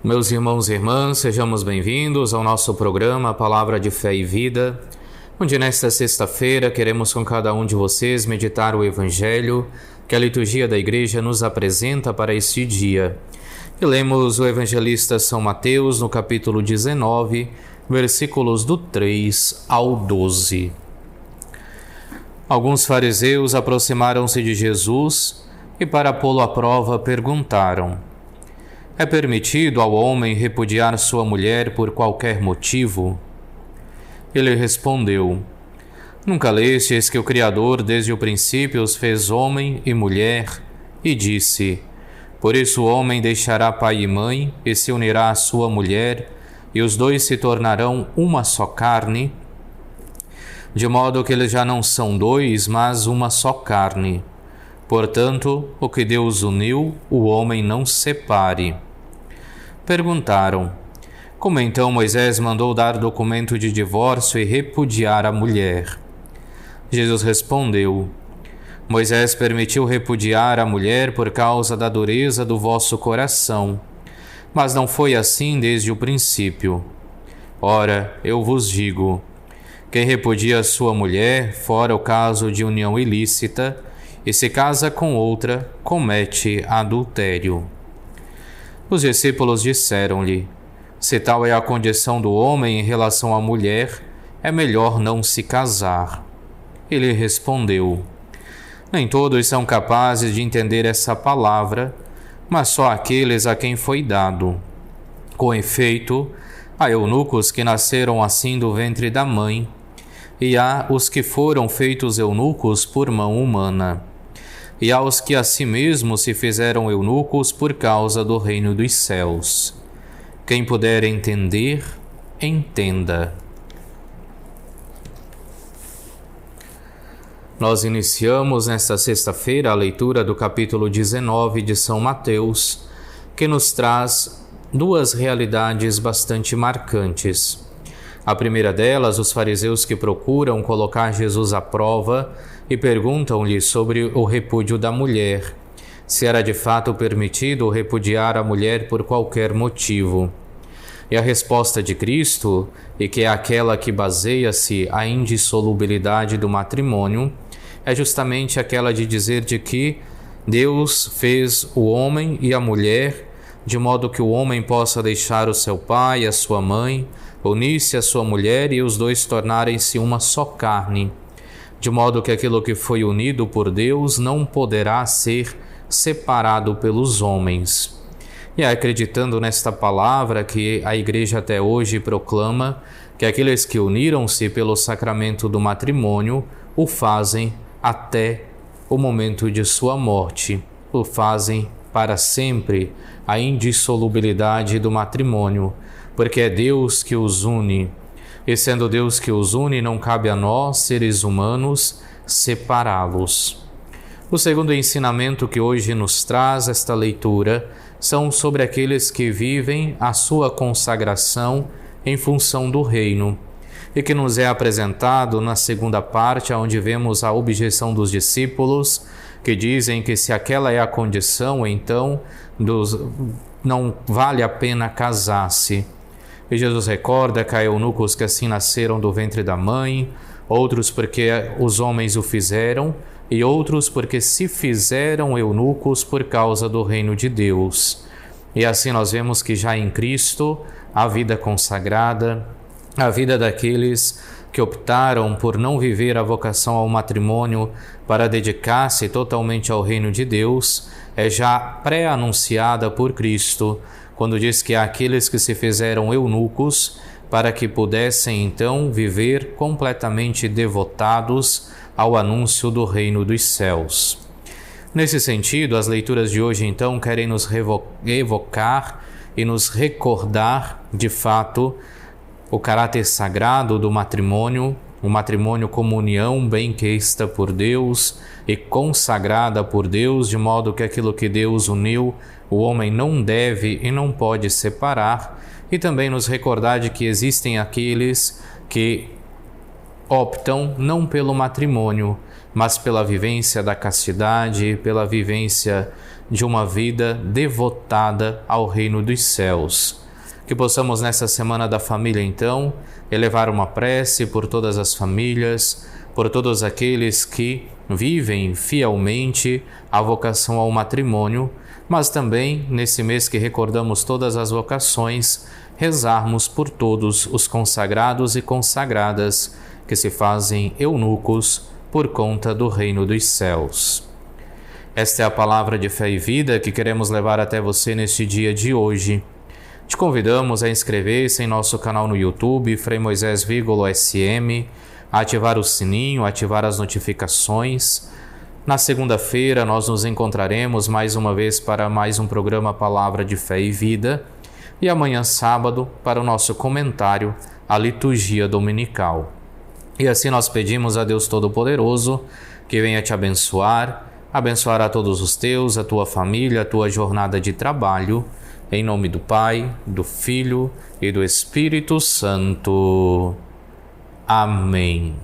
Meus irmãos e irmãs, sejamos bem-vindos ao nosso programa Palavra de Fé e Vida, onde nesta sexta-feira queremos com cada um de vocês meditar o Evangelho que a liturgia da Igreja nos apresenta para este dia. E lemos o evangelista São Mateus no capítulo 19, versículos do 3 ao 12. Alguns fariseus aproximaram-se de Jesus e, para pô-lo à prova, perguntaram: é permitido ao homem repudiar sua mulher por qualquer motivo? Ele respondeu: nunca lestes que o Criador desde o princípio os fez homem e mulher, e disse: por isso o homem deixará pai e mãe e se unirá à sua mulher, e os dois se tornarão uma só carne, de modo que eles já não são dois, mas uma só carne. Portanto, o que Deus uniu, o homem não separe. Perguntaram: como então Moisés mandou dar documento de divórcio e repudiar a mulher? Jesus respondeu: Moisés permitiu repudiar a mulher por causa da dureza do vosso coração, mas não foi assim desde o princípio. Ora, eu vos digo: quem repudia sua mulher, fora o caso de união ilícita, e se casa com outra, comete adultério. Os discípulos disseram-lhe: se tal é a condição do homem em relação à mulher, é melhor não se casar. Ele respondeu: nem todos são capazes de entender essa palavra, mas só aqueles a quem foi dado. Com efeito, há eunucos que nasceram assim do ventre da mãe, e há os que foram feitos eunucos por mão humana, e há os que a si mesmos se fizeram eunucos por causa do reino dos céus. Quem puder entender, entenda. Nós iniciamos nesta sexta-feira a leitura do capítulo 19 de São Mateus, que nos traz duas realidades bastante marcantes. A primeira delas, os fariseus que procuram colocar Jesus à prova e perguntam-lhe sobre o repúdio da mulher, se era de fato permitido repudiar a mulher por qualquer motivo. E a resposta de Cristo, e que é aquela que baseia-se a indissolubilidade do matrimônio, é justamente aquela de dizer de que Deus fez o homem e a mulher de modo que o homem possa deixar o seu pai e a sua mãe, unir-se à sua mulher e os dois tornarem-se uma só carne, de modo que aquilo que foi unido por Deus não poderá ser separado pelos homens. E é acreditando nesta palavra que a Igreja até hoje proclama que aqueles que uniram-se pelo sacramento do matrimônio o fazem até o momento de sua morte, o fazem para sempre, a indissolubilidade do matrimônio, porque é Deus que os une. E sendo Deus que os une, não cabe a nós, seres humanos, separá-los. O segundo ensinamento que hoje nos traz esta leitura são sobre aqueles que vivem a sua consagração em função do reino, e que nos é apresentado na segunda parte, onde vemos a objeção dos discípulos, que dizem que se aquela é a condição, então não vale a pena casar-se. E Jesus recorda que há eunucos que assim nasceram do ventre da mãe, outros porque os homens o fizeram, e outros porque se fizeram eunucos por causa do reino de Deus. E assim nós vemos que já em Cristo, a vida consagrada, a vida daqueles que optaram por não viver a vocação ao matrimônio para dedicar-se totalmente ao reino de Deus, é já pré-anunciada por Cristo, quando diz que há aqueles que se fizeram eunucos para que pudessem então viver completamente devotados ao anúncio do reino dos céus. Nesse sentido, as leituras de hoje então querem nos evocar e nos recordar, de fato, o caráter sagrado do matrimônio, o matrimônio como união benquista por Deus e consagrada por Deus, de modo que aquilo que Deus uniu, o homem não deve e não pode separar, e também nos recordar de que existem aqueles que optam não pelo matrimônio, mas pela vivência da castidade, pela vivência de uma vida devotada ao reino dos céus. Que possamos nessa Semana da Família, então, elevar uma prece por todas as famílias, por todos aqueles que vivem fielmente a vocação ao matrimônio, mas também, nesse mês que recordamos todas as vocações, rezarmos por todos os consagrados e consagradas que se fazem eunucos por conta do reino dos céus. Esta é a palavra de fé e vida que queremos levar até você neste dia de hoje. Te convidamos a inscrever-se em nosso canal no YouTube, Frei Moisés SM, a ativar o sininho, ativar as notificações. Na segunda-feira nós nos encontraremos mais uma vez para mais um programa Palavra de Fé e Vida e amanhã sábado para o nosso comentário à liturgia dominical. E assim nós pedimos a Deus Todo-Poderoso que venha te abençoar a todos os teus, a tua família, a tua jornada de trabalho, em nome do Pai, do Filho e do Espírito Santo. Amém.